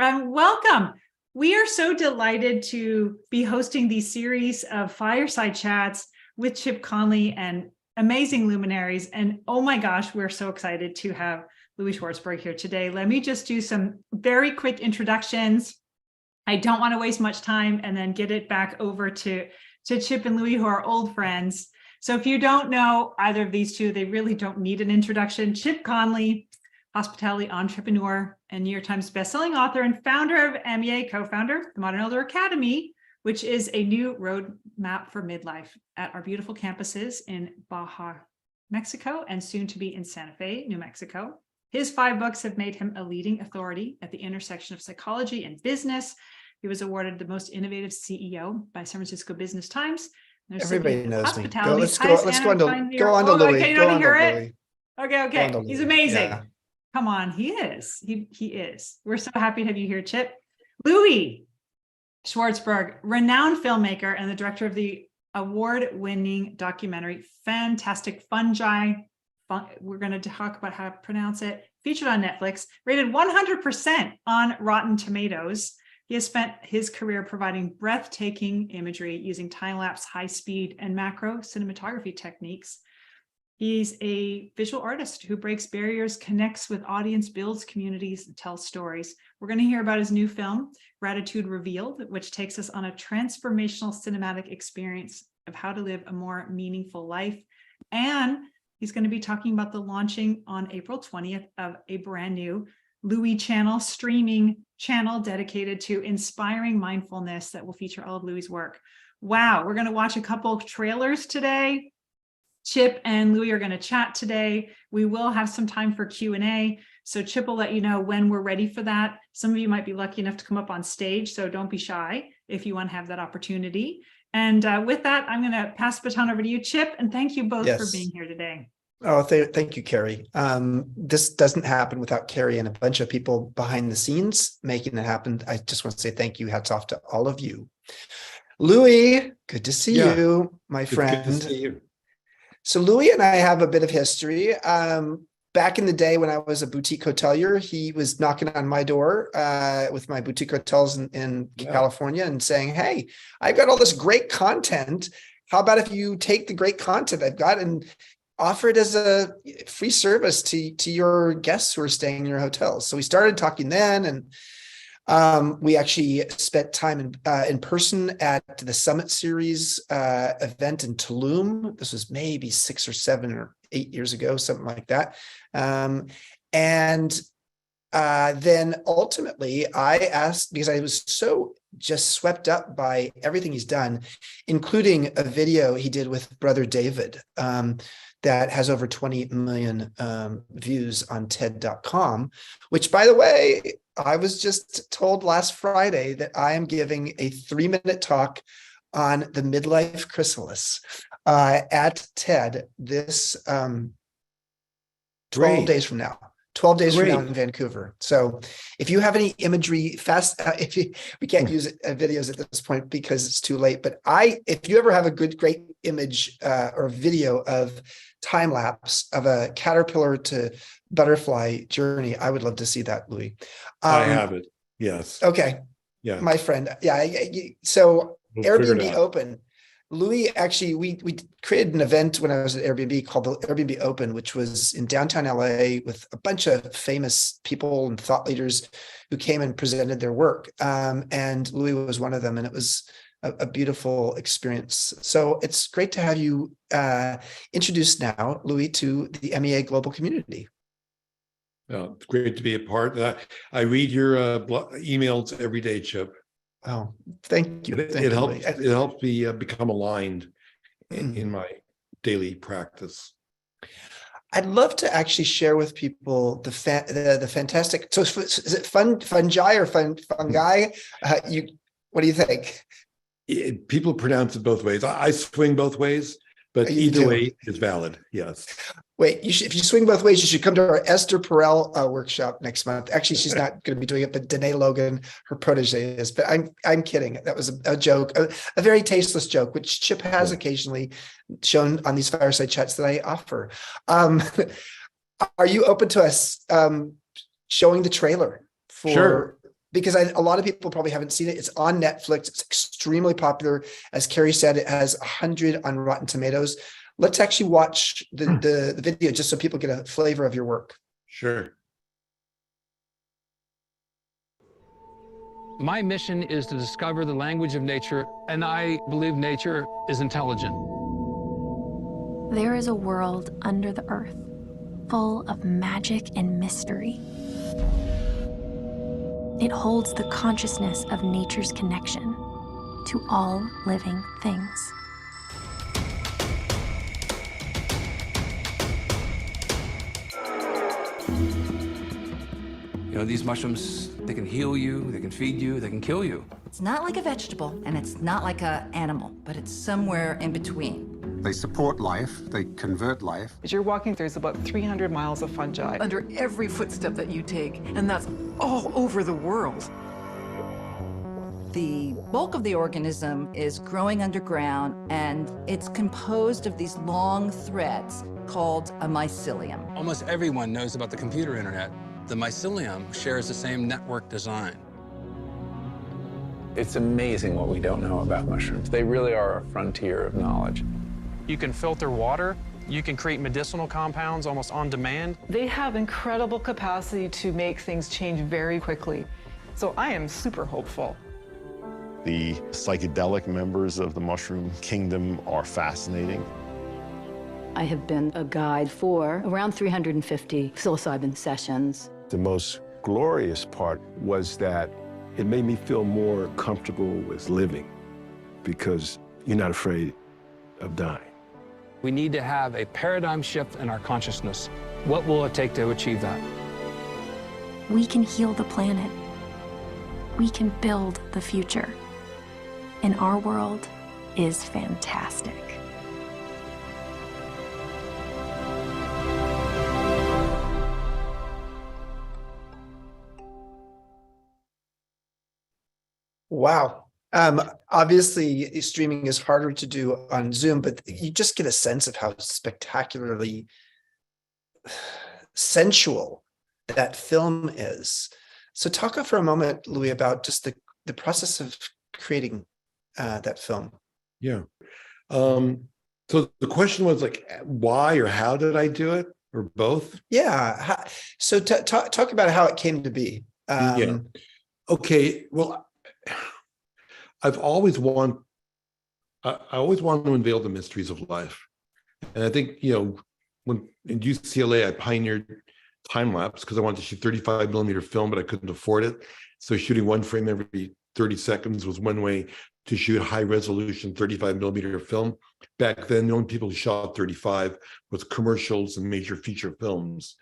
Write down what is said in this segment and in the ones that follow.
Welcome. We are so delighted to be hosting these series of fireside chats with Chip Conley and amazing luminaries. And oh my gosh, we're so excited to have Louie Schwartzberg here today. Let me just do some very quick introductions. I don't want to waste much time and then get it back over to Chip and Louie, who are old friends. So if you don't know either of these two, they really don't need an introduction. Chip Conley, hospitality entrepreneur and New York Times bestselling author and founder of MEA, co-founder, the Modern Elder Academy, which is a new roadmap for midlife at our beautiful campuses in Baja, Mexico, and soon to be in Santa Fe, New Mexico. His 5 books have made him a leading authority at the intersection of psychology and business. He was awarded the most innovative CEO by San Francisco Business Times. Everybody knows me. Let's go on to Louie. Okay, you don't want to hear it? Louie. Okay. He's amazing. Yeah. Come on, he is. He is. We're so happy to have you here, Chip. Louie Schwartzberg, renowned filmmaker and the director of the award-winning documentary Fantastic Fungi. We're going to talk about how to pronounce it. Featured on Netflix, rated 100% on Rotten Tomatoes. He has spent his career providing breathtaking imagery using time-lapse, high-speed, and macro cinematography techniques. He's a visual artist who breaks barriers, connects with audience, builds communities, and tells stories. We're going to hear about his new film, Gratitude Revealed, which takes us on a transformational cinematic experience of how to live a more meaningful life. And he's going to be talking about the launching on April 20th of a brand new Louie channel, streaming channel dedicated to inspiring mindfulness that will feature all of Louie's work. Wow, we're going to watch a couple of trailers today. Chip and Louie are going to chat today. We will have some time for Q&A. So Chip will let you know when we're ready for that. Some of you might be lucky enough to come up on stage, so don't be shy if you want to have that opportunity. And with that, I'm going to pass the baton over to you, Chip, and thank you both for being here today. Oh, thank you, Carrie. This doesn't happen without Carrie and a bunch of people behind the scenes making it happen. I just want to say thank you. Hats off to all of you. Louie, good to see you, my friend. Good to see you. So Louie and I have a bit of history. Back in the day when I was a boutique hotelier, he was knocking on my door with my boutique hotels in California and saying, hey, I've got all this great content. How about if you take the great content I've got and offer it as a free service to your guests who are staying in your hotels? So we started talking then, and we actually spent time in person at the Summit Series event in Tulum. This was maybe 6 or 7 or 8 years ago, something like that. And then ultimately I asked, because I was so just swept up by everything he's done, including a video he did with Brother David that has over 20 million views on TED.com, which, by the way, I was just told last Friday that I am giving a 3-minute talk on the midlife chrysalis at TED this 12 days from now. 12 days from now in Vancouver. So if you have any imagery we can't use videos at this point because it's too late, but if you ever have a great image or video of time lapse of a caterpillar to butterfly journey, I would love to see that, Louie. I have it. Yes. Okay. Yeah. My friend. Yeah. So Airbnb Open. Louie, actually, we created an event when I was at Airbnb called the Airbnb Open, which was in downtown LA with a bunch of famous people and thought leaders who came and presented their work. And Louie was one of them, and it was a beautiful experience. So it's great to have you introduced now, Louie, to the MEA global community. Well, it's great to be a part of that. I read your emails every day, Chip. Oh, thank you. It helps me become aligned in my daily practice. I'd love to actually share with people the fantastic. So is it fungi or fungi? What do you think? People pronounce it both ways. I swing both ways, but either way is valid. Yes. Wait, if you swing both ways, you should come to our Esther Perel workshop next month. Actually, she's not going to be doing it, but Danae Logan, her protege, is. But I'm kidding. That was a joke, a very tasteless joke, which Chip has occasionally shown on these fireside chats that I offer. Are you open to us showing the trailer for because a lot of people probably haven't seen it. It's on Netflix. It's extremely popular. As Carrie said, it has 100 on Rotten Tomatoes. Let's actually watch the video just so people get a flavor of your work. Sure. My mission is to discover the language of nature, and I believe nature is intelligent. There is a world under the earth, full of magic and mystery. It holds the consciousness of nature's connection to all living things. You know, these mushrooms, they can heal you, they can feed you, they can kill you. It's not like a vegetable, and it's not like an animal, but it's somewhere in between. They support life, they convert life. As you're walking, there's about 300 miles of fungi under every footstep that you take, and that's all over the world. The bulk of the organism is growing underground, and it's composed of these long threads called a mycelium. Almost everyone knows about the computer internet. The mycelium shares the same network design. It's amazing what we don't know about mushrooms. They really are a frontier of knowledge. You can filter water. You can create medicinal compounds almost on demand. They have incredible capacity to make things change very quickly. So I am super hopeful. The psychedelic members of the mushroom kingdom are fascinating. I have been a guide for around 350 psilocybin sessions. The most glorious part was that it made me feel more comfortable with living because you're not afraid of dying. We need to have a paradigm shift in our consciousness. What will it take to achieve that? We can heal the planet. We can build the future. And our world is fantastic. Wow. Obviously, streaming is harder to do on Zoom, but you just get a sense of how spectacularly sensual that film is. So talk for a moment, Louie, about just the process of creating that film. Yeah. So the question was like, why or how did I do it, or both? Yeah. So talk about how it came to be. Yeah. Okay. Well, I always want to unveil the mysteries of life. And I think, when in UCLA, I pioneered time-lapse because I wanted to shoot 35 millimeter film, but I couldn't afford it. So shooting one frame every 30 seconds was one way to shoot high resolution 35 millimeter film. Back then, the only people who shot 35 was commercials and major feature films.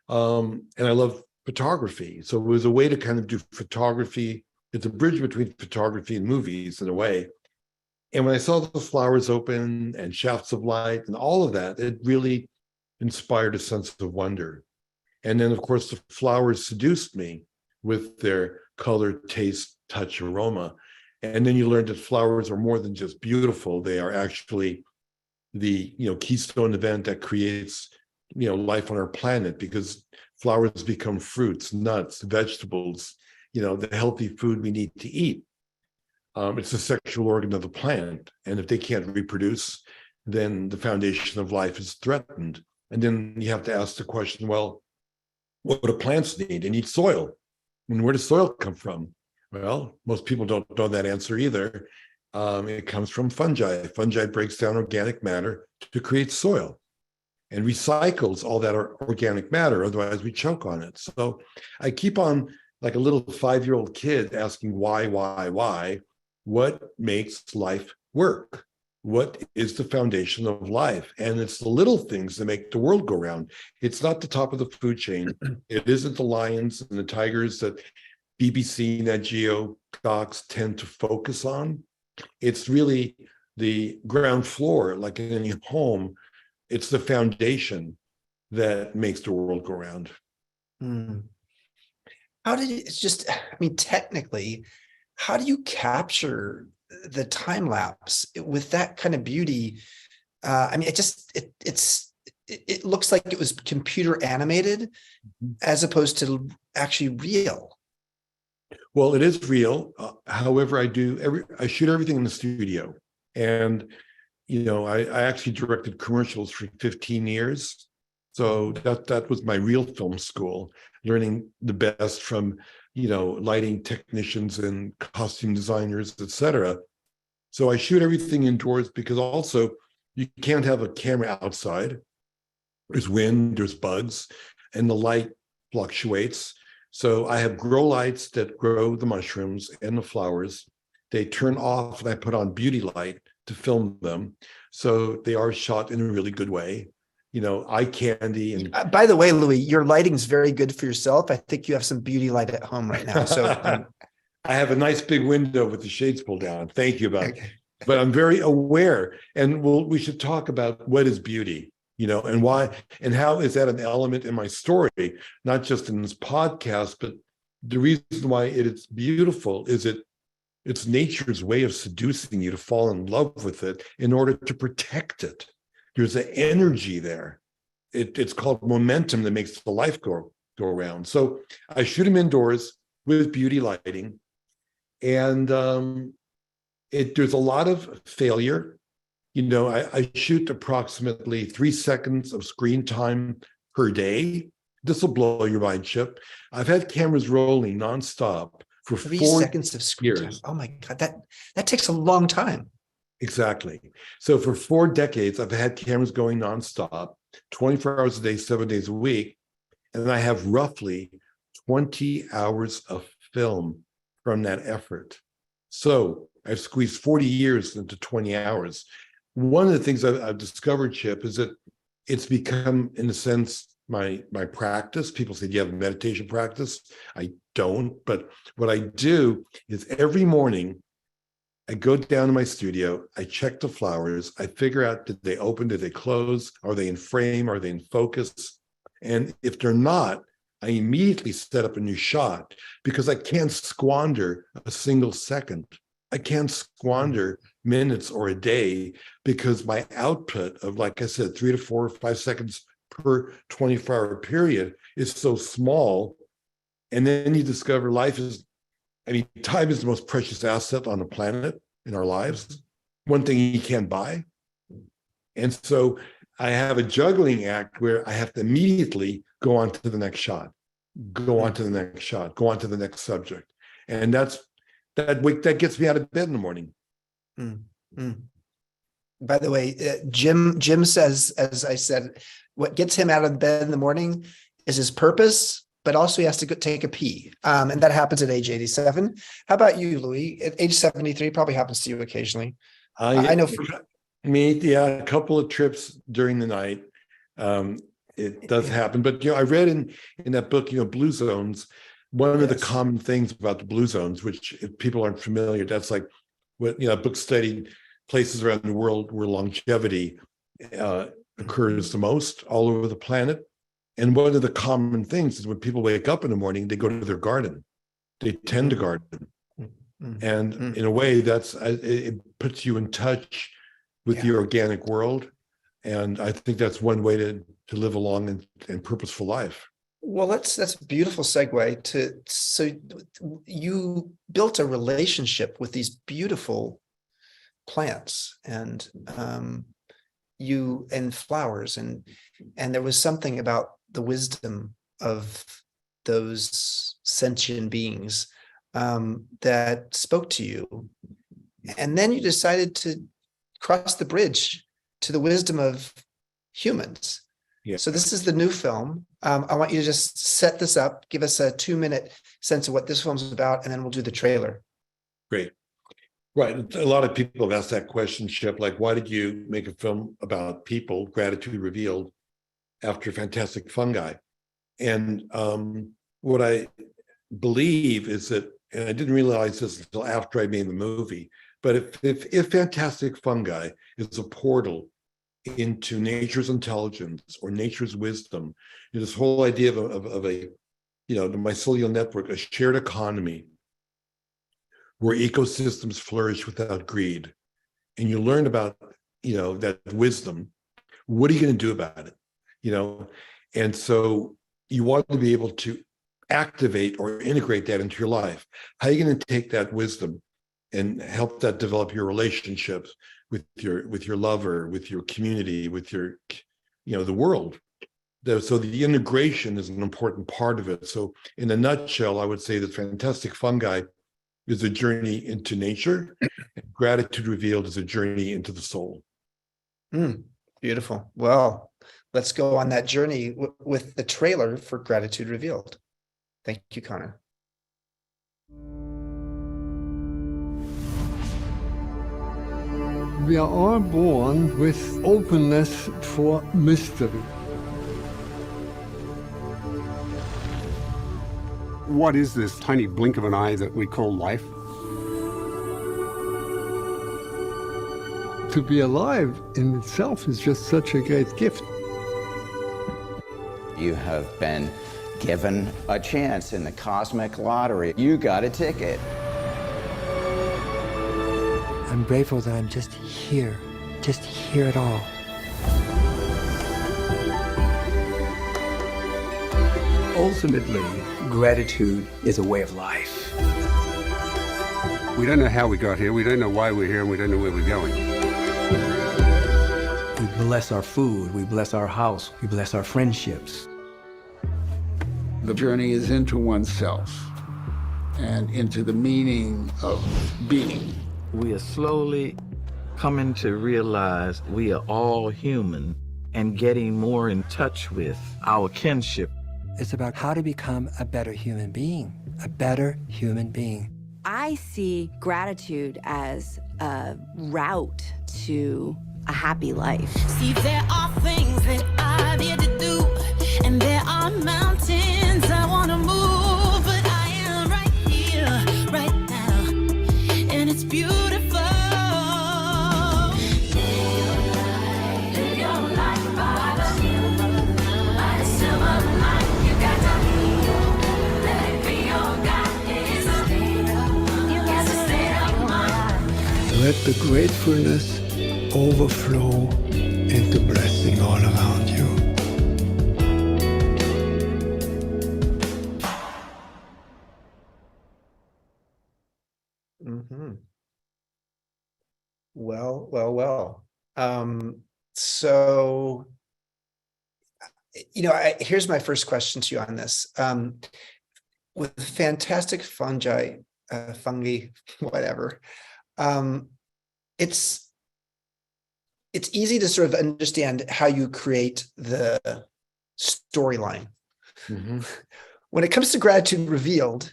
And I love photography. So it was a way to kind of do photography. It's a bridge between photography and movies in a way. And when I saw the flowers open and shafts of light and all of that, it really inspired a sense of wonder. And then, of course, the flowers seduced me with their color, taste, touch, aroma. And then you learn that flowers are more than just beautiful. They are actually the, keystone event that creates, life on our planet, because flowers become fruits, nuts, vegetables, the healthy food we need to eat. It's the sexual organ of the plant. And if they can't reproduce, then the foundation of life is threatened. And then you have to ask the question, well, what do plants need? They need soil. And where does soil come from? Well, most people don't know that answer either. It comes from fungi. Fungi breaks down organic matter to create soil and recycles all that organic matter. Otherwise, we choke on it. So I keep on, like a little 5-year-old kid, asking why? What makes life work? What is the foundation of life? And it's the little things that make the world go round. It's not the top of the food chain. It isn't the lions and the tigers that BBC, Nat Geo, docs tend to focus on. It's really the ground floor, like in any home. It's the foundation that makes the world go round. How did you, technically, how do you capture the time lapse with that kind of beauty? It looks like it was computer animated as opposed to actually real. Well, it is real. However, I shoot everything in the studio. And, I actually directed commercials for 15 years. So that was my real film school, learning the best from, lighting technicians and costume designers, etc. So I shoot everything indoors because also you can't have a camera outside. There's wind, there's bugs, and the light fluctuates. So I have grow lights that grow the mushrooms and the flowers. They turn off and I put on beauty light to film them. So they are shot in a really good way. Eye candy. And by the way, Louie, your lighting's very good for yourself. I think you have some beauty light at home right now. So I have a nice big window with the shades pulled down. Thank you about it. But I'm very aware. And we should talk about what is beauty. And why, and how is that an element in my story, not just in this podcast, but the reason why it is beautiful is it's nature's way of seducing you to fall in love with it in order to protect it. There's an energy there. It's called momentum that makes the life go around. So I shoot them indoors with beauty lighting, and there's a lot of failure. I shoot approximately 3 seconds of screen time per day. This will blow your mind, Chip. I've had cameras rolling nonstop for 3 4 seconds of screen years. time. Oh my God, that takes a long time. Exactly. So for 4 decades, I've had cameras going nonstop, 24 hours a day, 7 days a week. And I have roughly 20 hours of film from that effort. So I've squeezed 40 years into 20 hours. One of the things I've discovered, Chip, is that it's become, in a sense, my practice. People say, do you have a meditation practice? I don't. But what I do is every morning, I go down to my studio, I check the flowers, I figure out, did they open, did they close? Are they in frame? Are they in focus? And if they're not, I immediately set up a new shot because I can't squander a single second. I can't squander minutes or a day because my output of, like I said, 3 to 4 or 5 seconds per 24-hour period is so small. And then you discover time is the most precious asset on the planet in our lives. One thing you can't buy. And so I have a juggling act where I have to immediately go on to the next shot, go on to the next shot, go on to the next subject. And that gets me out of bed in the morning. By the way, Jim says, as I said, what gets him out of bed in the morning is his purpose, but also he has to go take a pee. And that happens at age 87. How about you, Louie? At age 73, probably happens to you occasionally. I know for me, a couple of trips during the night. It does happen. But, I read in that book, Blue Zones, one of the common things about the blue zones, which if people aren't familiar, that's like what, a book studied places around the world where longevity occurs the most all over the planet. And one of the common things is when people wake up in the morning, they go to their garden, they tend to garden. And in a way it puts you in touch with the organic world. And I think that's one way to live a long and purposeful life. Well, that's a beautiful segue so you built a relationship with these beautiful plants and flowers and there was something about the wisdom of those sentient beings that spoke to you. And then you decided to cross the bridge to the wisdom of humans. Yeah. So this is the new film. I want you to just set this up, give us a 2-minute sense of what this film's about, and then we'll do the trailer. Great. Right. A lot of people have asked that question, Chip, like, why did you make a film about people, Gratitude Revealed, after Fantastic Fungi? And what I believe is that, and I didn't realize this until after I made the movie, but if Fantastic Fungi is a portal into nature's intelligence or nature's wisdom, this whole idea of a, the mycelial network, a shared economy where ecosystems flourish without greed, and you learn about, that wisdom, what are you going to do about it? And so you want to be able to activate or integrate that into your life? How are you going to take that wisdom and help that develop your relationships with your lover, with your community, with your, the world? So the integration is an important part of it. So in a nutshell, I would say that Fantastic Fungi is a journey into nature, and Gratitude Revealed is a journey into the soul. Beautiful. Well, let's go on that journey with the trailer for Gratitude Revealed. Thank you, Connor. We are all born with openness for mystery. What is this tiny blink of an eye that we call life? To be alive in itself is just such a great gift. You have been given a chance in the cosmic lottery. You got a ticket. I'm grateful that I'm just here at all. Ultimately, gratitude is a way of life. We don't know how we got here, we don't know why we're here, and we don't know where we're going. We bless our food, we bless our house, we bless our friendships. The journey is into oneself and into the meaning of being. We are slowly coming to realize we are all human and getting more in touch with our kinship. It's about how to become a better human being, a better human being. I see gratitude as a route to a happy life. See, there are things that I've yet to do, and there are mountains I want to move, but I am right here, right now, and it's beautiful. Live your life by the silver light. You got to let it be your guide. It's a state of mind. Let the gratefulness overflow into blessing all around you. Well. So, here's my first question to you on this. With Fantastic Fungi, whatever, it's easy to sort of understand how you create the storyline. Mm-hmm. When it comes to Gratitude Revealed,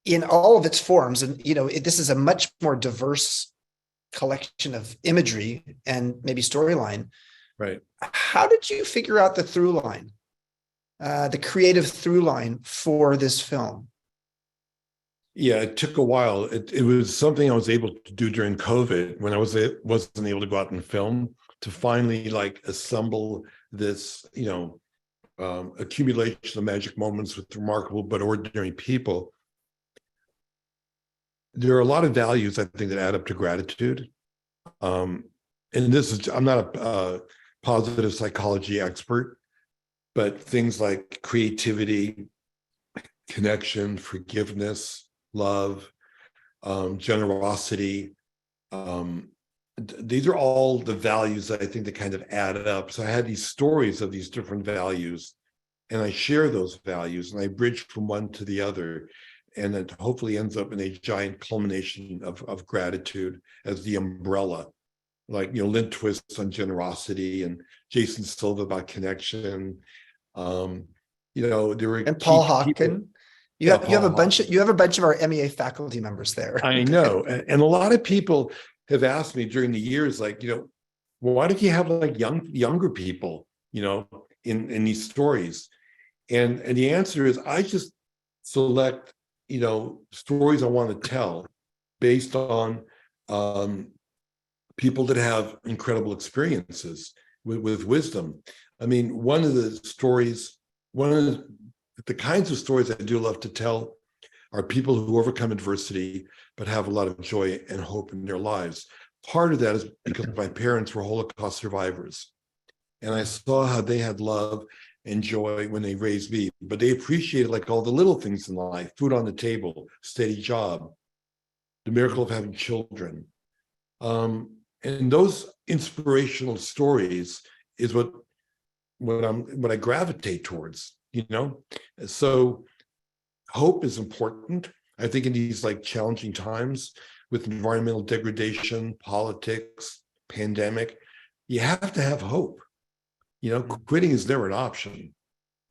in all of its forms, and this is a much more diverse collection of imagery and maybe storyline. Right. How did you figure out the through line, the creative through line for this film? Yeah, it took a while. It was something I was able to do during COVID when I wasn't able to go out and film, to finally assemble this, accumulation of magic moments with remarkable but ordinary people. There are a lot of values, I think, that add up to gratitude. And I'm not a positive psychology expert, but things like creativity, connection, forgiveness, love, generosity. These are all the values that I think that kind of add up. So I had these stories of these different values, and I share those values, and I bridge from one to the other. And it hopefully ends up in a giant culmination of gratitude as the umbrella. Lynn Twist on generosity, and Jason Silva about connection. There were and Paul Hawken. You have a bunch of our MEA faculty members there. I know, and a lot of people have asked me during the years, why don't you have younger people, in these stories? And the answer is, I just select stories I want to tell based on people that have incredible experiences with wisdom. I mean, one of the kinds of stories I do love to tell are people who overcome adversity but have a lot of joy and hope in their lives. Part of that is because my parents were Holocaust survivors, and I saw how they had love and joy when they raised me, but they appreciated like all the little things in life: food on the table, steady job, the miracle of having children. And those inspirational stories is what I gravitate towards, you know? So hope is important. I think in these like challenging times with environmental degradation, politics, pandemic, you have to have hope. You know, quitting is never an option.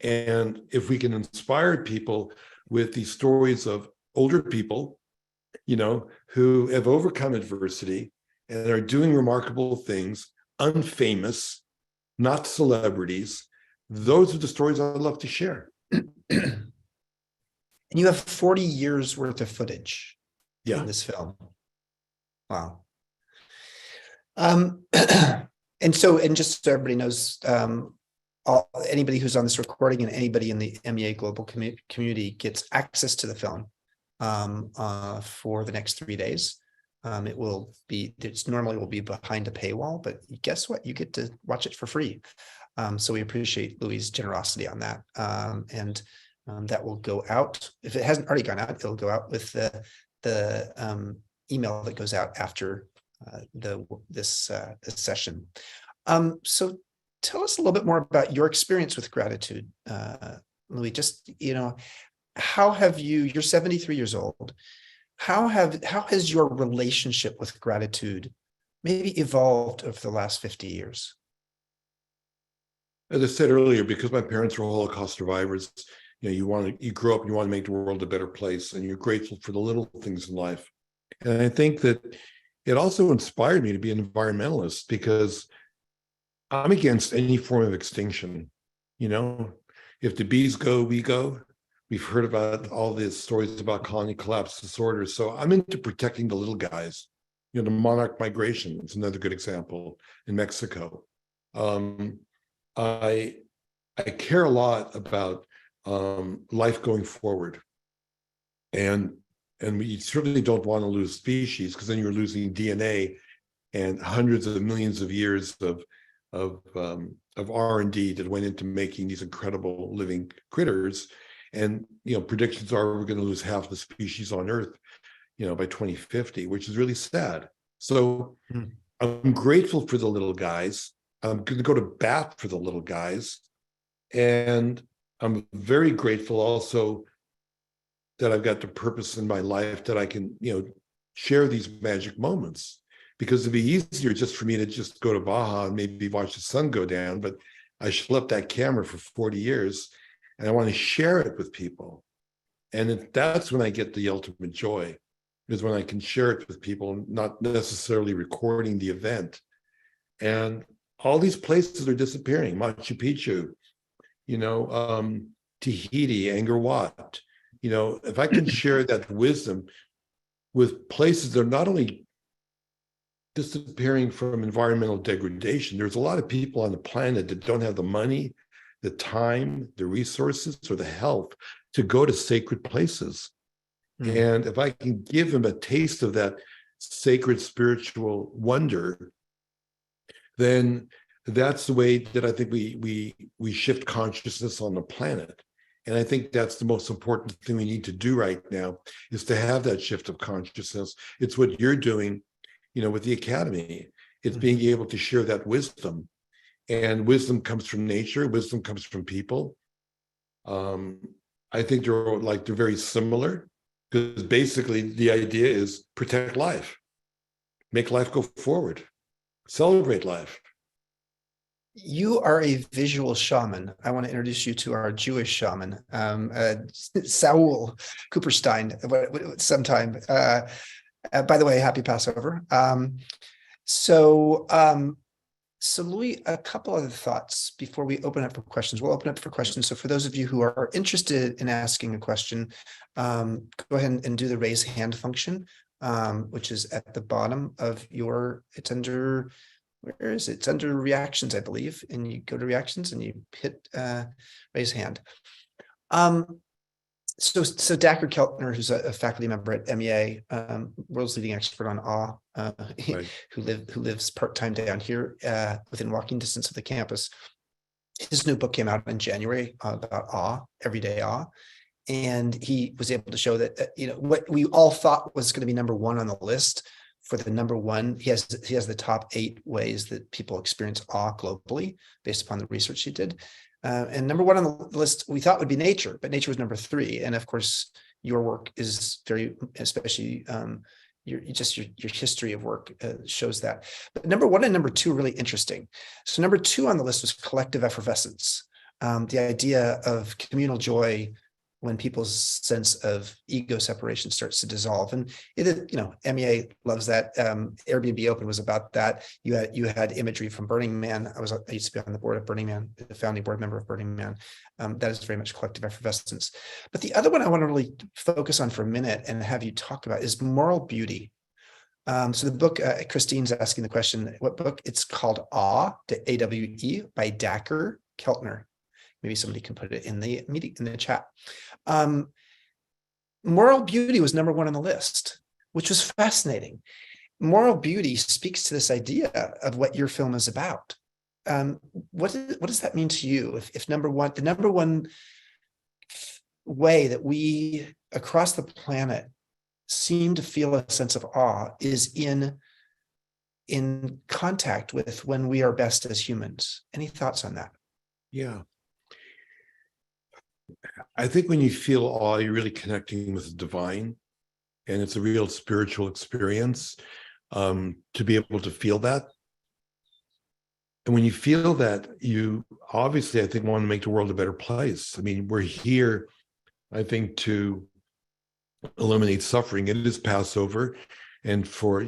And if we can inspire people with these stories of older people, you know, who have overcome adversity and are doing remarkable things, unfamous, not celebrities, those are the stories I'd love to share. And you have 40 years worth of footage in this film. Wow. And just so everybody knows, anybody who's on this recording and anybody in the MEA global community gets access to the film for the next 3 days. It normally will be behind a paywall, but guess what? You get to watch it for free. So we appreciate Louie's generosity on that. And that will go out. If it hasn't already gone out, it'll go out with the email that goes out after this session. So tell us a little bit more about your experience with gratitude, Louie. Just, you know, how have you're 73 years old. How has your relationship with gratitude maybe evolved over the last 50 years? As I said earlier, because my parents were Holocaust survivors, you know, you grow up, you want to make the world a better place, and you're grateful for the little things in life. And I think that it also inspired me to be an environmentalist, because I'm against any form of extinction. You know, if the bees go, we go. We've heard about all these stories about colony collapse disorders. So I'm into protecting the little guys. You know, the monarch migration is another good example in Mexico. I care a lot about life going forward. And we certainly don't want to lose species, because then you're losing DNA and hundreds of millions of years of R&D that went into making these incredible living critters. And, you know, predictions are we're going to lose half the species on Earth, you know, by 2050, which is really sad. So I'm grateful for the little guys. I'm going to go to bat for the little guys. And I'm very grateful also that I've got the purpose in my life that I can, you know, share these magic moments. Because it'd be easier just for me to just go to Baja and maybe watch the sun go down, but I schlepped that camera for 40 years. And I want to share it with people. And that's when I get the ultimate joy, is when I can share it with people, not necessarily recording the event. And all these places are disappearing. Machu Picchu, you know, Tahiti, Angkor Wat. You know, if I can share that wisdom with places that are not only disappearing from environmental degradation, there's a lot of people on the planet that don't have the money, the time, the resources, or the health to go to sacred places. And if I can give them a taste of that sacred spiritual wonder, then that's the way that I think we shift consciousness on the planet. And I think that's the most important thing we need to do right now, is to have that shift of consciousness. It's what you're doing, you know, with the Academy. It's being able to share that wisdom. And wisdom comes from nature. Wisdom comes from people. I think they're very similar, because basically the idea is protect life, make life go forward, celebrate life. You are a visual shaman. I want to introduce you to our Jewish shaman, Saul Cooperstein, sometime. By the way, happy Passover. So Louie, a couple other thoughts before we open up for questions. We'll open up for questions. So for those of you who are interested in asking a question, go ahead and do the raise hand function, which is at the bottom of it's under, where is it? It's under reactions, I believe. And you go to reactions and you hit raise hand. So Dacher Keltner, who's a faculty member at MEA, world's leading expert on awe, who lives part-time down here within walking distance of the campus. his new book came out in January about awe, everyday awe. And he was able to show that, what we all thought was going to be number one on the list, for the number one, he has the top 8 ways that people experience awe globally based upon the research he did. And number one on the list we thought would be nature, but nature was number 3. And of course, your work is very, especially your history of work shows that. But number 1 and number 2 are really interesting. So number 2 on the list was collective effervescence, the idea of communal joy when people's sense of ego separation starts to dissolve. And MEA loves that. Airbnb Open was about that. You had Imagery from Burning Man. I used to be on the board of Burning Man, the founding board member of Burning Man. That is very much collective effervescence. But the other one I want to really focus on for a minute and have you talk about is moral beauty. So the book, Christine's asking the question, what book? It's called Awe, AWE, by Dacher Keltner. Maybe somebody can put it in the meeting, in the chat. Moral beauty was number 1 on the list, which was fascinating. Moral beauty speaks to this idea of what your film is about. What does that mean to you? If the number one way that we across the planet seem to feel a sense of awe is in contact with when we are best as humans. Any thoughts on that? Yeah. I think when you feel awe, you're really connecting with the divine, and it's a real spiritual experience to be able to feel that. And when you feel that, you obviously, I think, want to make the world a better place. I mean, we're here, I think, to eliminate suffering. It is Passover, and for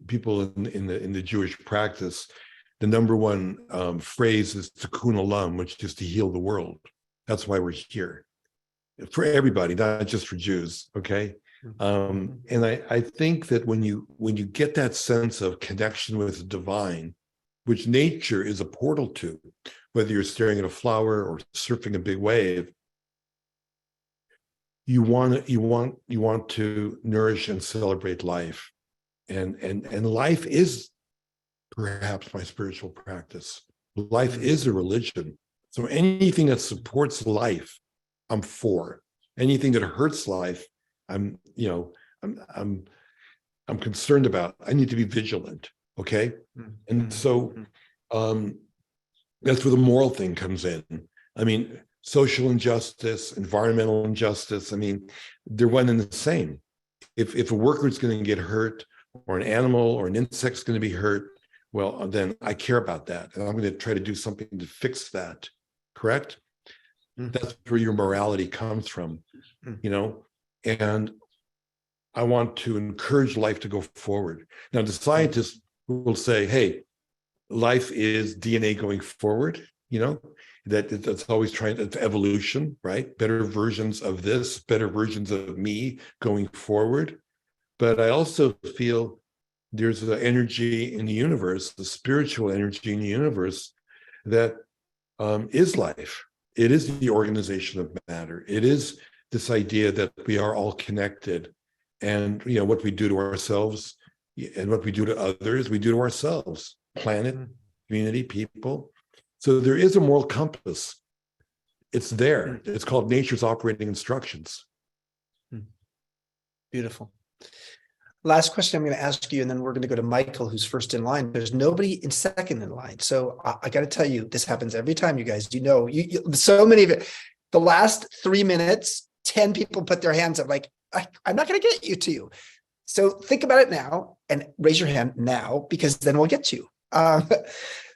people in the Jewish practice, the number one phrase is tikkun olam, which is to heal the world. That's why we're here, for everybody, not just for Jews. Okay, and I think that when you get that sense of connection with the divine, which nature is a portal to, whether you're staring at a flower or surfing a big wave, you want to nourish and celebrate life, and life is perhaps my spiritual practice. Life is a religion. So anything that supports life, I'm for. Anything that hurts life, I'm concerned about. I need to be vigilant. Okay, and so that's where the moral thing comes in. I mean, social injustice, environmental injustice. I mean, they're one and the same. If a worker is going to get hurt, or an animal or an insect is going to be hurt, well, then I care about that, and I'm going to try to do something to fix that. Correct? That's where your morality comes from, and I want to encourage life to go forward. Now, the scientists will say, hey, life is DNA going forward, that's always trying to evolution, right? Better versions of this, better versions of me going forward. But I also feel there's the energy in the universe, the spiritual energy in the universe that is life. It is the organization of matter. It is this idea that we are all connected, and what we do to ourselves and what we do to others, we do to ourselves, planet, community, people. So there is a moral compass. It's there. It's called nature's operating instructions. Beautiful. Last question I'm going to ask you, and then we're going to go to Michael, who's first in line. There's nobody in second in line. So I got to tell you, this happens every time, you guys. So many of it. The last 3 minutes, 10 people put their hands up like, I'm not going to get you to you. So think about it now and raise your hand now, because then we'll get you.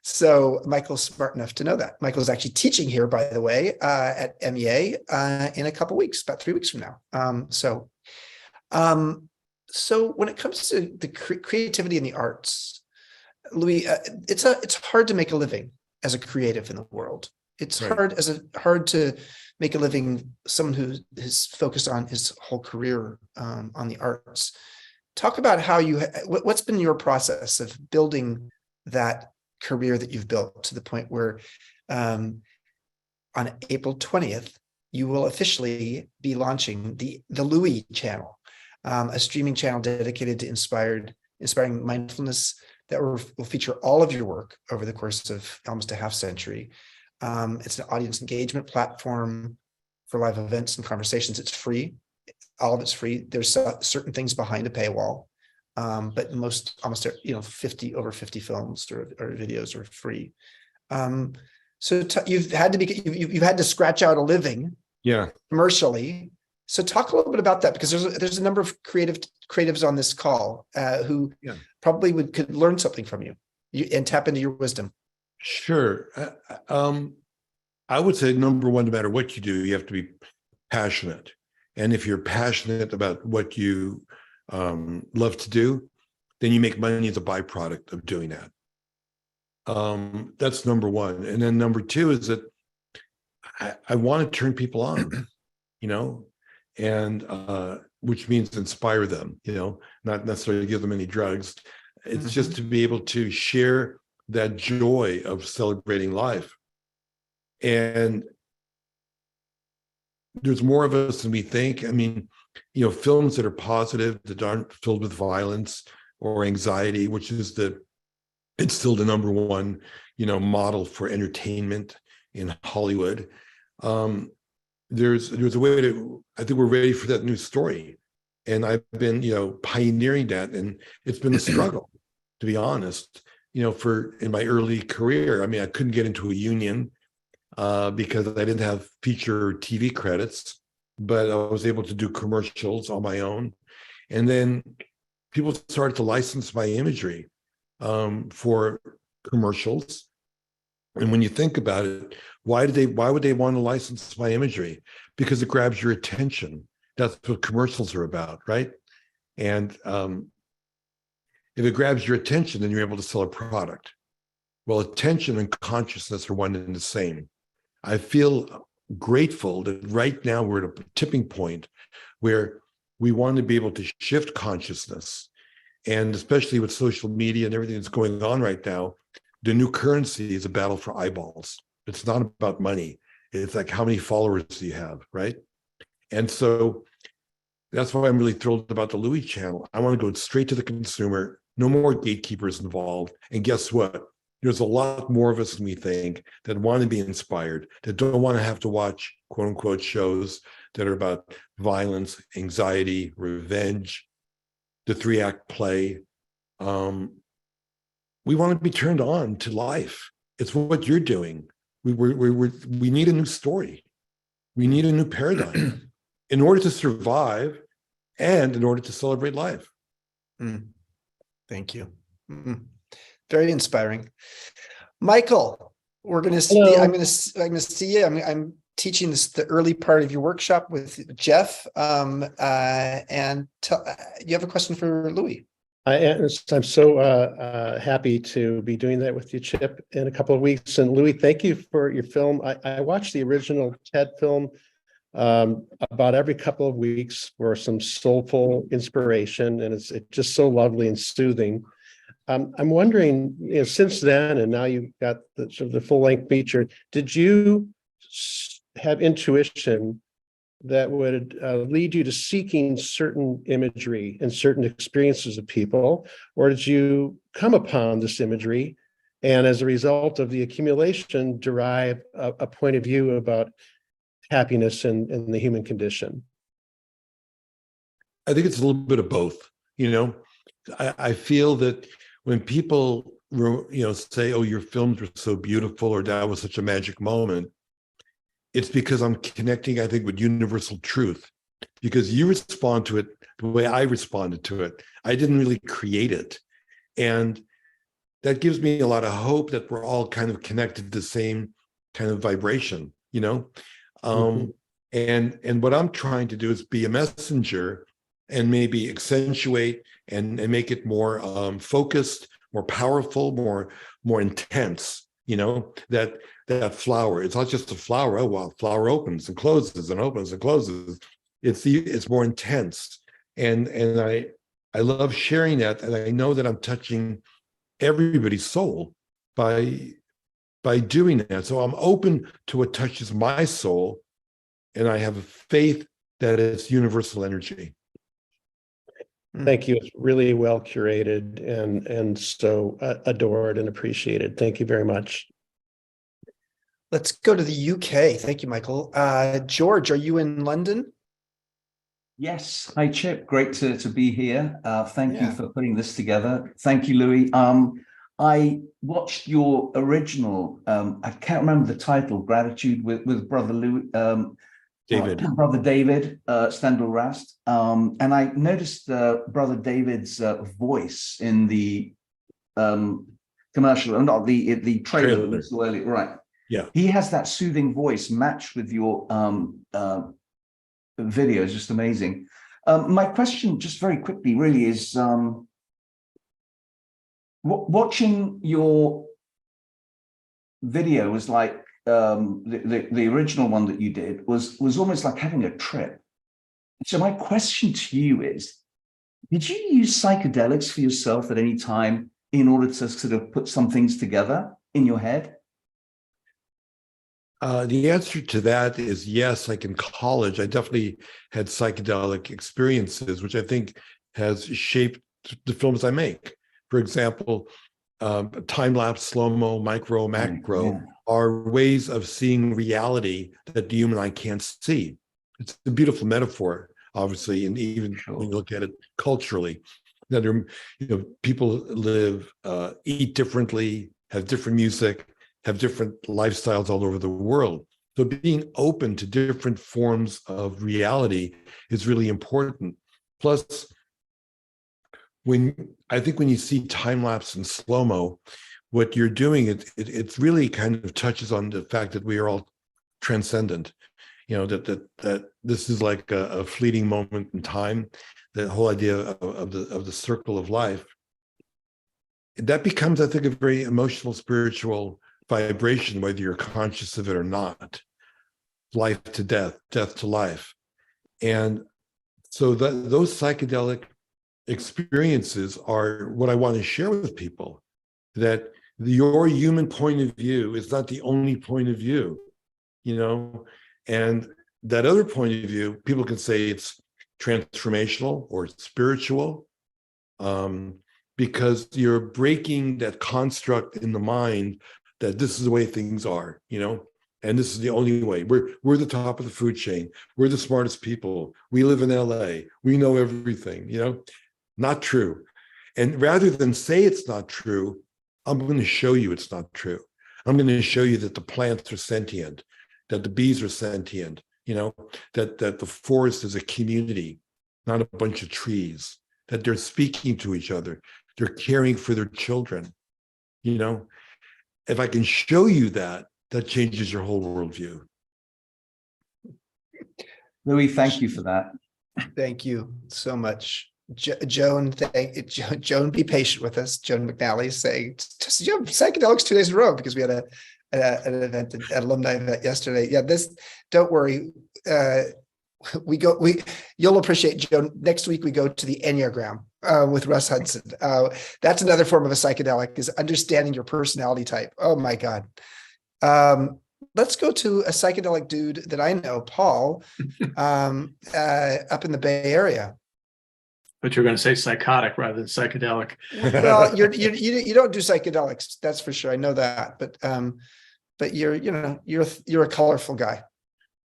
So Michael's smart enough to know that. Michael's actually teaching here, by the way, at MEA in a couple weeks, about 3 weeks from now. So when it comes to the creativity in the arts, Louie, it's hard to make a living as a creative in the world. It's right. hard to make a living, someone who is focused on his whole career on the arts. Talk about how what's been your process of building that career that you've built to the point where on April 20th, you will officially be launching the Louie channel. A streaming channel dedicated to inspiring mindfulness that will feature all of your work over the course of almost a half century. It's an audience engagement platform for live events and conversations. It's free. All of it's free. There's certain things behind a paywall, but almost 50 films or videos are free. So you've had to scratch out a living, commercially. So talk a little bit about that, because there's a number of creatives on this call who probably could learn something from you and tap into your wisdom. Sure. I would say, number one, no matter what you do, you have to be passionate. And if you're passionate about what you love to do, then you make money as a byproduct of doing that. That's number one. And then number two is that I want to turn people on, and which means inspire them, not necessarily give them any drugs. It's just to be able to share that joy of celebrating life. And there's more of us than we think. I mean, films that are positive, that aren't filled with violence or anxiety, which is it's still the number one, model for entertainment in Hollywood. There's a way I think we're ready for that new story. And I've been, pioneering that. And it's been a struggle, to be honest, in my early career. I mean, I couldn't get into a union because I didn't have feature TV credits, but I was able to do commercials on my own. And then people started to license my imagery for commercials. And when you think about it, why would they want to license my imagery? Because it grabs your attention. That's what commercials are about, right? And if it grabs your attention, then you're able to sell a product. Well, attention and consciousness are one and the same. I feel grateful that right now we're at a tipping point where we want to be able to shift consciousness. And especially with social media and everything that's going on right now, the new currency is a battle for eyeballs. It's not about money. It's like, how many followers do you have, right? And so that's why I'm really thrilled about the Louie channel. I want to go straight to the consumer, no more gatekeepers involved. And guess what? There's a lot more of us than we think that want to be inspired, that don't want to have to watch quote unquote shows that are about violence, anxiety, revenge, the 3-act play. We want to be turned on to life. It's what you're doing. We need a new story. We need a new paradigm in order to survive and in order to celebrate life. Thank you. Very inspiring. Michael, we're going to see. I'm going to see you. I'm teaching the early part of your workshop with Jeff. And you have a question for Louie. I'm so happy to be doing that with you, Chip, in a couple of weeks. And Louie, thank you for your film. I watched the original TED film about every couple of weeks for some soulful inspiration, and it's just so lovely and soothing. I'm wondering, since then, and now you've got the full-length feature, did you have intuition that would lead you to seeking certain imagery and certain experiences of people, or did you come upon this imagery and as a result of the accumulation derive a point of view about happiness and the human condition? I think it's a little bit of both. I feel that when people say, oh, your films were so beautiful, or that was such a magic moment, it's because I'm connecting, I think, with universal truth, because you respond to it the way I responded to it. I didn't really create it. And that gives me a lot of hope that we're all kind of connected to the same kind of vibration, And what I'm trying to do is be a messenger and maybe accentuate and make it more focused, more powerful, more intense, that flower. It's not just a flower. Oh, well, flower opens and closes and opens and closes. It's more intense. And I love sharing that. And I know that I'm touching everybody's soul by doing that. So I'm open to what touches my soul. And I have a faith that it's universal energy. Thank you. It's really well curated and so adored and appreciated. Thank you very much. Let's go to the UK. Thank you, Michael. George, are you in London? Yes. Hi, Chip. Great to be here. Thank you Yeah. for putting this together. Thank you, Louie. I watched your original, I can't remember the title, Gratitude with Brother Louie, Brother David Stendel-Rast. And I noticed Brother David's voice in the commercial, not the trailer. Early, right. Yeah. He has that soothing voice matched with your video is just amazing. My question, just very quickly, really is watching your video was like the original one that you did was almost like having a trip. So my question to you is, did you use psychedelics for yourself at any time in order to sort of put some things together in your head? The answer to that is yes. Like in college, I definitely had psychedelic experiences, which I think has shaped the films I make. For example, time-lapse, slow-mo, micro, macro are ways of seeing reality that the human eye can't see. It's a beautiful metaphor, obviously, and even when you look at it culturally, that people live, eat differently, have different music, have different lifestyles all over the world. So being open to different forms of reality is really important. Plus, I think when you see time-lapse and slow-mo, what you're doing, it really kind of touches on the fact that we are all transcendent. That this is like a fleeting moment in time. The whole idea of the circle of life. That becomes, I think, a very emotional, spiritual vibration, whether you're conscious of it or not. Life to death, death to life. And so those psychedelic experiences are what I want to share with people, that your human point of view is not the only point of view, and that other point of view, people can say it's transformational or spiritual, because you're breaking that construct in the mind that this is the way things are, and this is the only way. We're the top of the food chain. We're the smartest people. We live in LA. We know everything, Not true. And rather than say it's not true, I'm going to show you it's not true. I'm going to show you that the plants are sentient, that the bees are sentient, that the forest is a community, not a bunch of trees, that they're speaking to each other. They're caring for their children, If I can show you that changes your whole worldview. Louie, thank you for that. Thank you so much. Joan, Joan, be patient with us. Joan McNally is saying, psychedelics 2 days in a row, because we had an event, an alumni event yesterday. Yeah, don't worry. You'll appreciate, Joan. Next week we go to the Enneagram with Russ Hudson. That's another form of a psychedelic, is understanding your personality type. Oh my God. Let's go to a psychedelic dude that I know, Paul, up in the Bay Area. But you're going to say psychotic rather than psychedelic. Well, you don't do psychedelics, that's for sure. I know that, but you're a colorful guy.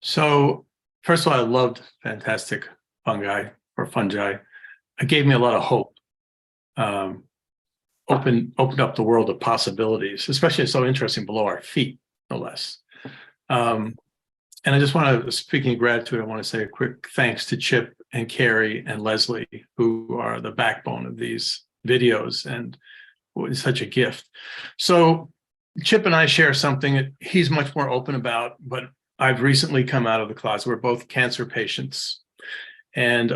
So first of all, I loved Fantastic Fungi. It gave me a lot of hope. Opened up the world of possibilities, especially it's so interesting below our feet, no less. And I just want to, speaking of gratitude, I want to say a quick thanks to Chip and Carrie and Leslie, who are the backbone of these videos, and it's such a gift. So Chip and I share something that he's much more open about, but I've recently come out of the closet. We're both cancer patients. And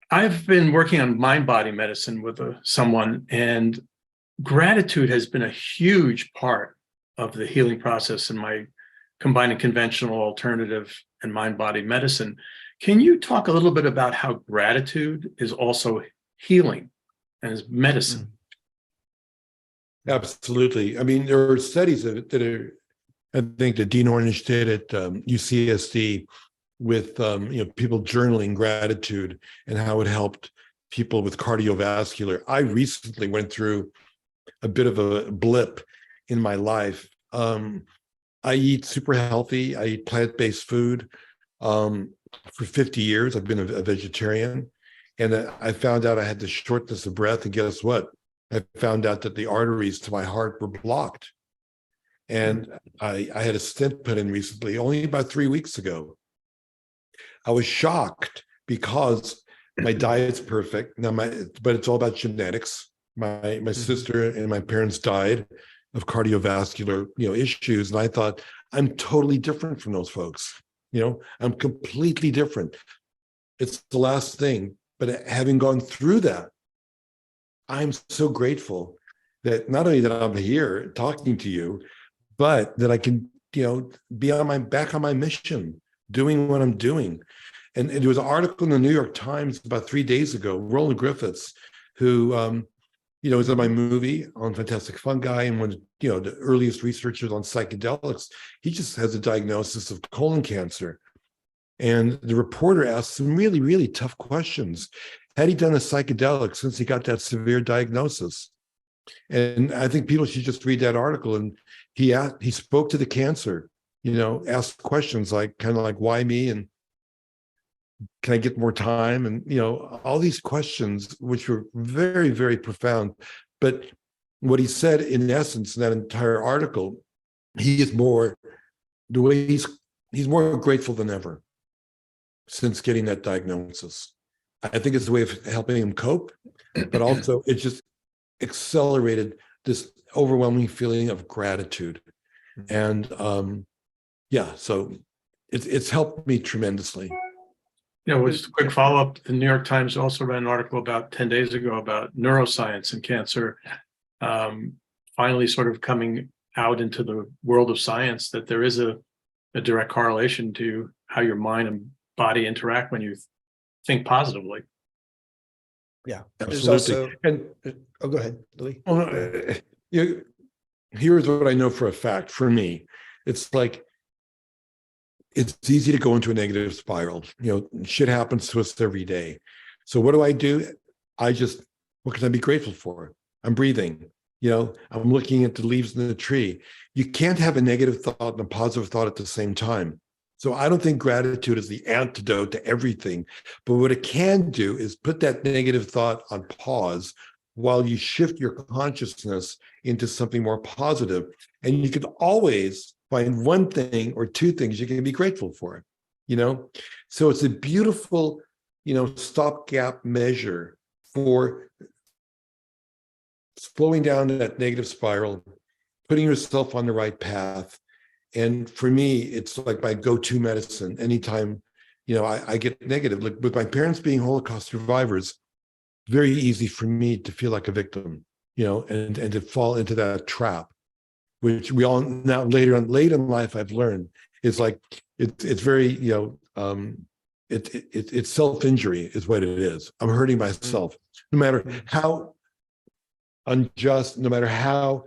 I've been working on mind-body medicine with someone, and gratitude has been a huge part of the healing process in my combining conventional, alternative, and mind-body medicine. Can you talk a little bit about how gratitude is also healing and is medicine? Absolutely. I mean, there are studies of it that are, I think that Dean Ornish did at UCSD with people journaling gratitude and how it helped people with cardiovascular. I recently went through a bit of a blip, in my life. I eat super healthy. I eat plant-based food. For 50 years, I've been a vegetarian, and I found out I had the shortness of breath. And guess what? I found out that the arteries to my heart were blocked. And I had a stent put in recently, only about 3 weeks ago. I was shocked because my diet's perfect now, but it's all about genetics. My sister and my parents died of cardiovascular, issues, and I thought, I'm totally different from those folks. I'm completely different. It's the last thing, but having gone through that, I'm so grateful that not only that I'm here talking to you, but that I can, be back on my mission, doing what I'm doing. And there was an article in the New York Times about 3 days ago, Roland Griffiths, who, was in my movie on Fantastic Fungi and one of, the earliest researchers on psychedelics. He just has a diagnosis of colon cancer. And the reporter asked some really, really tough questions. Had he done a psychedelic since he got that severe diagnosis? And I think people should just read that article. And he spoke to the cancer, asked questions like, kind of like, why me? And can I get more time? And, all these questions, which were very, very profound. But what he said, in essence, in that entire article, he's more grateful than ever since getting that diagnosis. I think it's a way of helping him cope, but also it just accelerated this overwhelming feeling of gratitude. And so it's helped me tremendously. Just a quick follow-up. The New York Times also ran an article about 10 days ago about neuroscience and cancer, finally sort of coming out into the world of science, that there is a direct correlation to how your mind and body interact when you think positively. Yeah, absolutely. Go ahead, Louie. Here's what I know for a fact. For me, it's like, it's easy to go into a negative spiral. Shit happens to us every day. So what do? What can I be grateful for? I'm breathing. I'm looking at the leaves in the tree. You can't have a negative thought and a positive thought at the same time. So I don't think gratitude is the antidote to everything. But what it can do is put that negative thought on pause while you shift your consciousness into something more positive. And you can always find one thing or two things you can be grateful for, So it's a beautiful, stopgap measure for slowing down that negative spiral, putting yourself on the right path. And for me, it's like my go-to medicine. Anytime, I get negative, like with my parents being Holocaust survivors, very easy for me to feel like a victim, and to fall into that trap, which we all now late in life I've learned is like it's very it's self-injury is what it is. I'm hurting myself, no matter how unjust, no matter how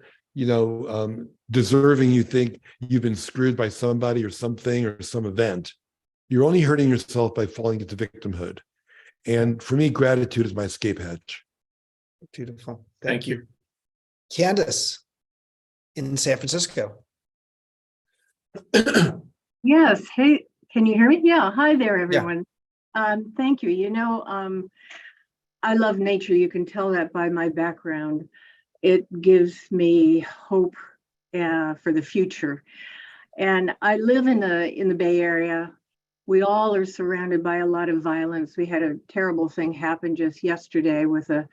deserving you think you've been screwed by somebody or something or some event. You're only hurting yourself by falling into victimhood. And for me, gratitude is my escape hatch. Beautiful. Thank you. Candace in San Francisco. Yes. Hey, can you hear me? Yeah. Hi there, everyone. Yeah. Thank you. I love nature. You can tell that by my background. It gives me hope for the future. And I live in the Bay Area. We all are surrounded by a lot of violence. We had a terrible thing happen just yesterday with a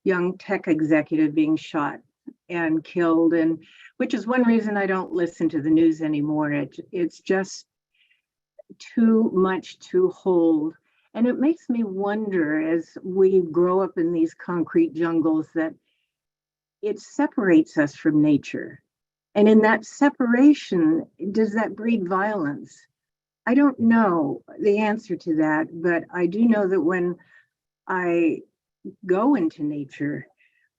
young tech executive being shot and killed, and which is one reason I don't listen to the news anymore. It's just too much to hold. And it makes me wonder, as we grow up in these concrete jungles, that it separates us from nature. And in that separation, does that breed violence? I don't know the answer to that, but I do know that when I go into nature,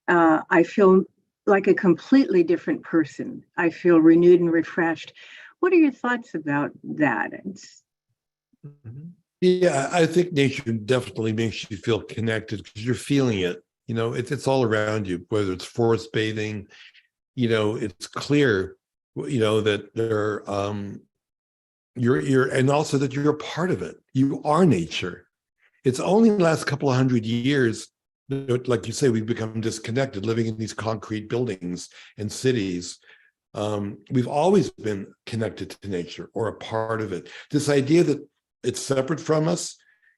I feel like a completely different person. I feel renewed and refreshed. What are your thoughts about that? Yeah, I think nature definitely makes you feel connected because you're feeling it. It's all around you, whether it's forest bathing, it's clear, that there you're and also that you're a part of it. You are nature. It's only the last couple of 100 years, like you say, we've become disconnected, living in these concrete buildings and cities. We've always been connected to nature or a part of it. This idea that it's separate from us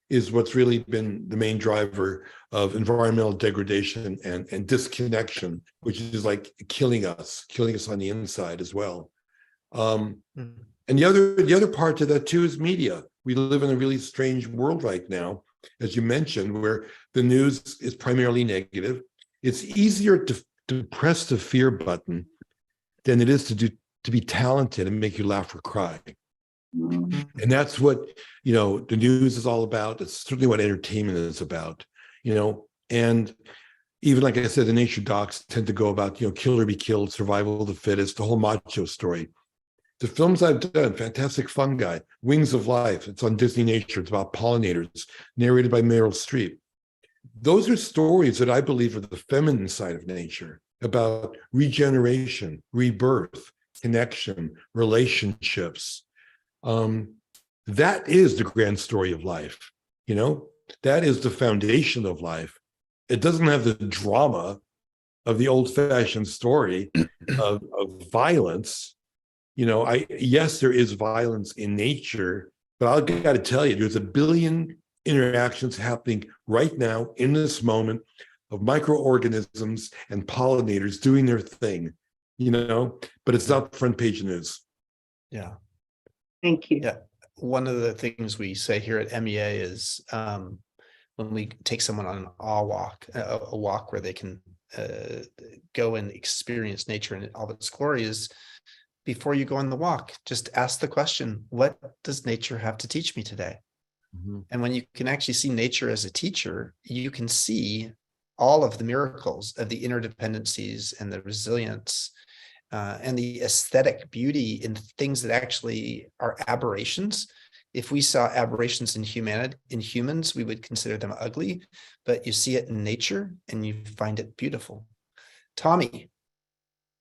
is what's really been the main driver of environmental degradation and disconnection, which is like killing us on the inside as well. And the other part to that too is media. We live in a really strange world right now, as you mentioned, where the news is primarily negative. It's easier to press the fear button than it is to be talented and make you laugh or cry. And that's what, the news is all about. It's certainly what entertainment is about, and even like I said, the nature docs tend to go about, kill or be killed, survival of the fittest, the whole macho story. The films I've done, Fantastic Fungi, Wings of Life, it's on Disney Nature, it's about pollinators, narrated by Meryl Streep. Those are stories that I believe are the feminine side of nature, about regeneration, rebirth, connection, relationships. That is the grand story of life, that is the foundation of life. It doesn't have the drama of the old-fashioned story of violence. Yes, there is violence in nature, but I've got to tell you, there's a billion interactions happening right now in this moment of microorganisms and pollinators doing their thing, but it's not front page news. Yeah. Thank you. Yeah. One of the things we say here at MEA is when we take someone on an awe walk, a walk where they can go and experience nature in all of its glory, is before you go on the walk, just ask the question, what does nature have to teach me today? Mm-hmm. And when you can actually see nature as a teacher, you can see all of the miracles of the interdependencies and the resilience and the aesthetic beauty in things that actually are aberrations. If we saw aberrations in humans, we would consider them ugly, but you see it in nature and you find it beautiful. Tommy,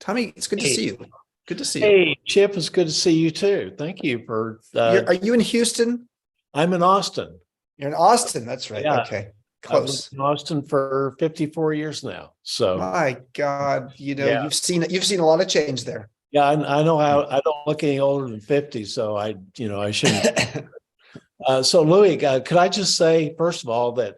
it's good to see you. Good to see you. Hey, Chip, it's good to see you too. Thank you for. Are you in Houston? I'm in Austin. You're in Austin. That's right. Yeah. Okay. Close. I've lived in Austin for 54 years now. So my God, you've seen a lot of change there. Yeah, I know how. I don't look any older than 50, so I shouldn't. So Louie, could I just say first of all that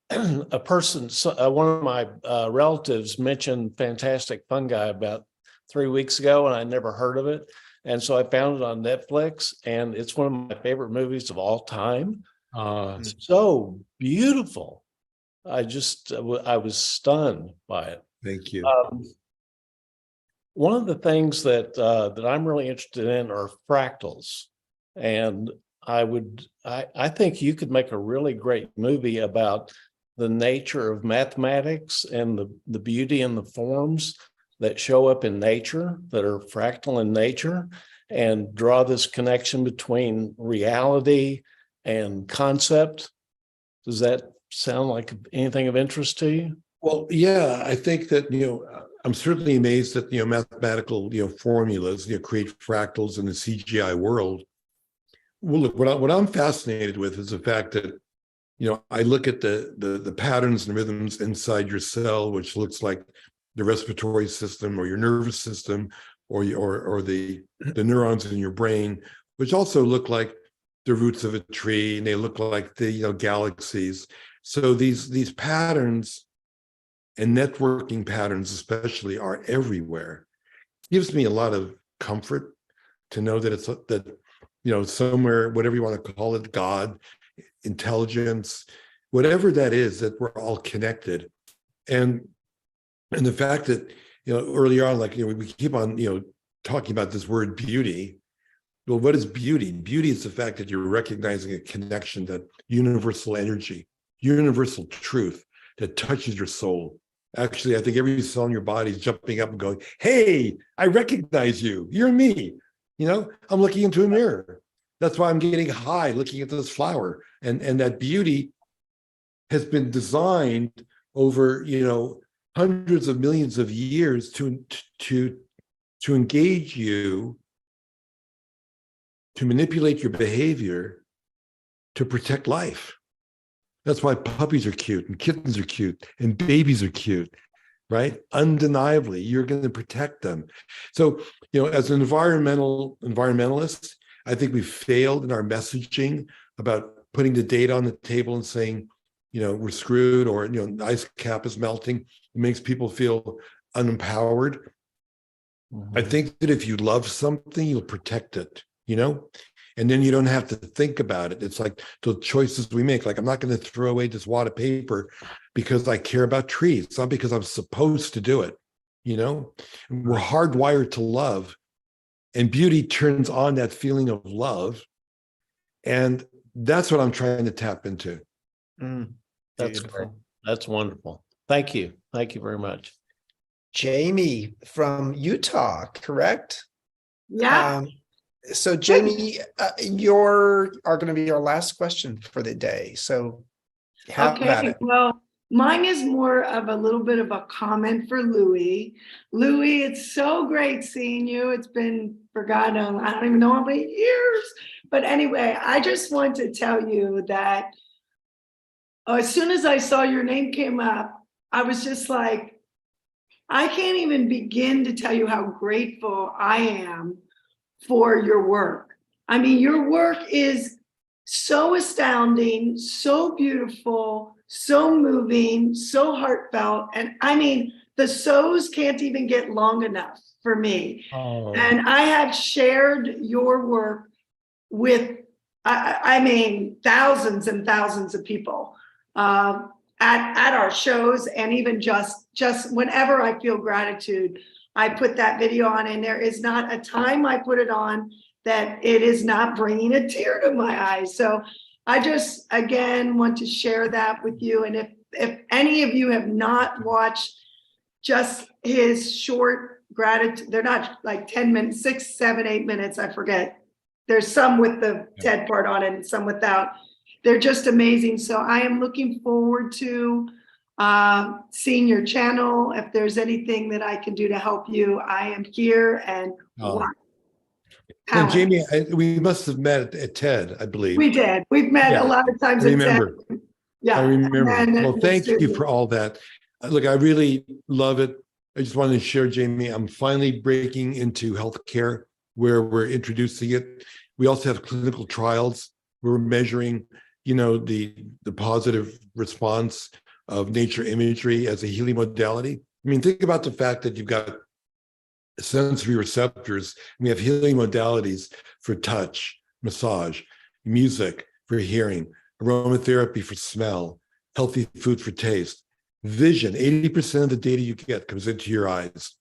a person, one of my relatives mentioned Fantastic Fungi about 3 weeks ago, and I never heard of it. And so I found it on Netflix, and it's one of my favorite movies of all time. So beautiful. I was stunned by it. Thank you. One of the things that I'm really interested in are fractals. And I think you could make a really great movie about the nature of mathematics and the beauty and the forms that show up in nature, that are fractal in nature, and draw this connection between reality and concept. Does that sound like anything of interest to you? Well, yeah, I think that, I'm certainly amazed that, mathematical, formulas, create fractals in the CGI world. Well, look, what I'm fascinated with is the fact that, I look at the patterns and rhythms inside your cell, which looks like the respiratory system or your nervous system or the neurons in your brain, which also look like the roots of a tree, and they look like the galaxies. So these patterns and networking patterns especially are everywhere. It gives me a lot of comfort to know that somewhere, whatever you want to call it, God, intelligence, whatever that is, that we're all connected. And the fact that, earlier on, we keep on, talking about this word beauty. Well, what is beauty? Beauty is the fact that you're recognizing a connection, that universal energy, universal truth that touches your soul. Actually, I think every cell in your body is jumping up and going, hey, I recognize you. You're me. I'm looking into a mirror. That's why I'm getting high looking at this flower. And that beauty has been designed over, hundreds of millions of years to engage you, to manipulate your behavior, to protect life. That's why puppies are cute and kittens are cute and babies are cute, right? Undeniably, you're going to protect them. So, as an environmentalist, I think we failed in our messaging about putting the data on the table and saying, we're screwed, or, the ice cap is melting. It makes people feel unempowered. I think that if you love something, you'll protect it, and then you don't have to think about it. It's like the choices we make. Like, I'm not going to throw away this wad of paper because I care about trees. It's not because I'm supposed to do it. We're hardwired to love, and beauty turns on that feeling of love. And that's what I'm trying to tap into. That's great. That's wonderful. Thank you. Thank you very much. Jamie from Utah, correct? Yeah. So Jamie, you're going to be our last question for the day. So have at it. Well, mine is more of a little bit of a comment for Louie. Louie, it's so great seeing you. It's been forgotten, I don't even know how many years. But anyway, I just want to tell you that as soon as I saw your name came up, I was just like, I can't even begin to tell you how grateful I am for your work. I mean, your work is so astounding, so beautiful, so moving, so heartfelt. And I mean, the so's can't even get long enough for me. Oh. And I have shared your work with, I mean, thousands and thousands of people at our shows, and even just whenever I feel gratitude, I put that video on, and there is not a time I put it on that it is not bringing a tear to my eyes. So I just, again, want to share that with you. And if any of you have not watched just his short gratitude, they're not like 10 minutes, 6, 7, 8 minutes, I forget. There's some with the TED part on it and some without. They're just amazing. So I am looking forward to seeing your channel. If there's anything that I can do to help you, I am here. And And Jamie, we must have met at TED, I believe. We did. We've met a lot of times. I remember. At TED. Yeah, I remember. Well, thank you studio. for all that. Look, I really love it. I just wanted to share, Jamie, I'm finally breaking into healthcare where we're introducing it. We also have clinical trials. We're measuring, the positive response of nature imagery as a healing modality. I mean, think about the fact that you've got sensory receptors. We have healing modalities for touch, massage, music for hearing, aromatherapy for smell, healthy food for taste, vision. 80% of the data you get comes into your eyes.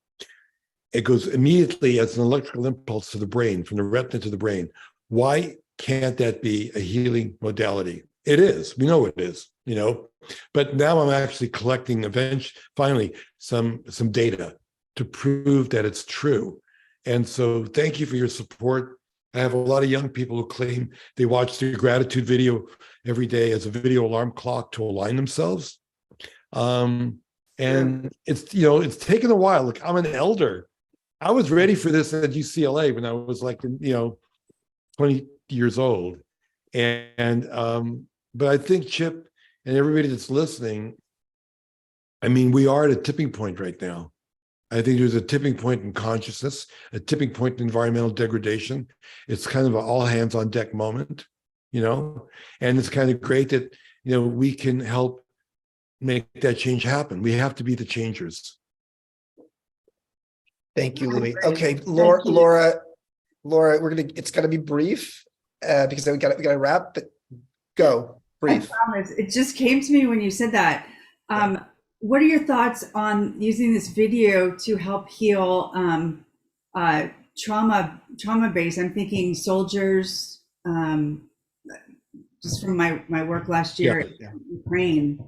It goes immediately as an electrical impulse to the brain, from the retina to the brain. Why can't that be a healing modality? It is. We know it is, but now I'm actually collecting finally some data to prove that it's true. And so thank you for your support. I have a lot of young people who claim they watch the gratitude video every day as a video alarm clock to align themselves. And it's, it's taken a while. Look, I'm an elder. I was ready for this at UCLA when I was 20 years old. But I think Chip and everybody that's listening, I mean, we are at a tipping point right now. I think there's a tipping point in consciousness, a tipping point in environmental degradation. It's kind of an all hands on deck moment, and it's kind of great that, we can help make that change happen. We have to be the changers. Thank you, Louie. Okay, Laura, it's got to be brief because we got to wrap, but go brief. I promise. It just came to me when you said that. What are your thoughts on using this video to help heal trauma base? I'm thinking soldiers, just from my work last year in Ukraine.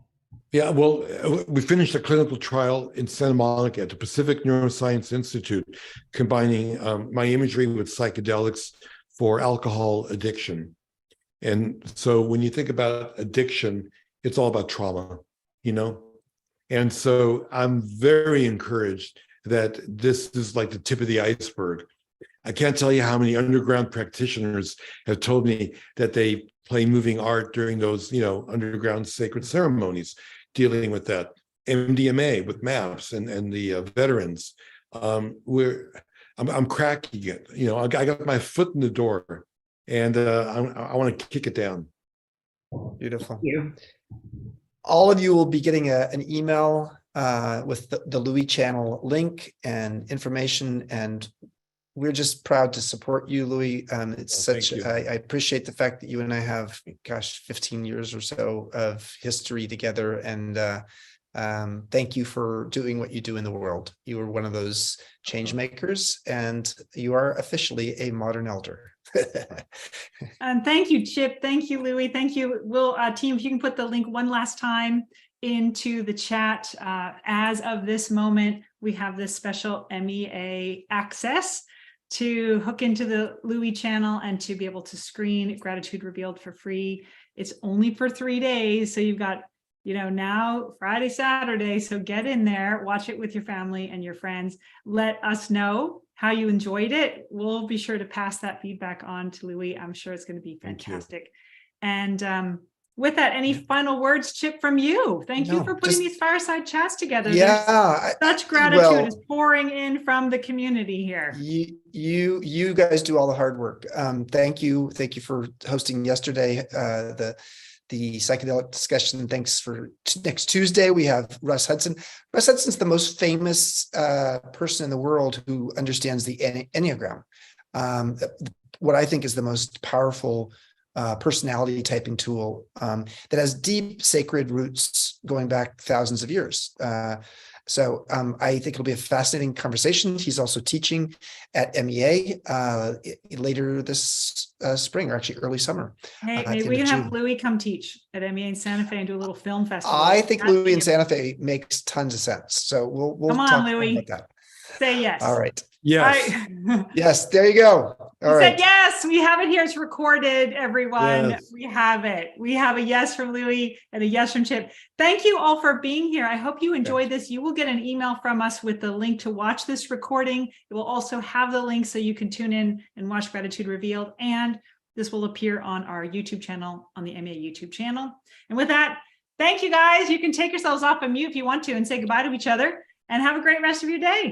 Yeah, well, we finished a clinical trial in Santa Monica at the Pacific Neuroscience Institute, combining my imagery with psychedelics for alcohol addiction. And so when you think about addiction, it's all about trauma, And so I'm very encouraged that this is like the tip of the iceberg. I can't tell you how many underground practitioners have told me that they play moving art during those, underground sacred ceremonies, dealing with that. MDMA with MAPS and the veterans. I'm cracking it. I got my foot in the door, and I want to kick it down. Beautiful. Thank you. All of you will be getting an email with the Louie channel link and information, and we're just proud to support you, Louie. It's I appreciate the fact that you and I have, 15 years or so of history together, and thank you for doing what you do in the world. You are one of those change makers, and you are officially a modern elder. And thank you, Chip. Thank you, Louie. Thank you. Will, team, if you can put the link one last time into the chat. As of this moment, we have this special MEA access to hook into the Louie channel and to be able to screen Gratitude Revealed for free. It's only for 3 days. So you've got, now Friday, Saturday. So get in there, watch it with your family and your friends. Let us know how you enjoyed it. We'll be sure to pass that feedback on to Louie. I'm sure it's going to be fantastic. And with that, any final words, Chip, from you? Thank you for putting these fireside chats together. Yeah, such gratitude is pouring in from the community here. You guys do all the hard work. Thank you for hosting yesterday the psychedelic discussion. Thanks for next Tuesday. We have Russ Hudson. Russ Hudson's the most famous person in the world who understands the Enneagram. What I think is the most powerful personality typing tool that has deep sacred roots going back thousands of years. So I think it'll be a fascinating conversation. He's also teaching at MEA later this spring, or actually early summer. Hey, maybe we can have Louie come teach at MEA in Santa Fe and do a little film festival. I think Louie in Santa Fe makes tons of sense. So we'll come on, talk Louie. about that. Say yes. All right. Yes. Yes, there you go. All right. Said yes. We have it here. It's recorded, everyone. Yes. We have it. We have a yes from Louie and a yes from Chip. Thank you all for being here. I hope you enjoyed this. You will get an email from us with the link to watch this recording. It will also have the link so you can tune in and watch Gratitude Revealed. And this will appear on our YouTube channel, on the MEA YouTube channel. And with that, thank you guys. You can take yourselves off of mute if you want to and say goodbye to each other, and have a great rest of your day.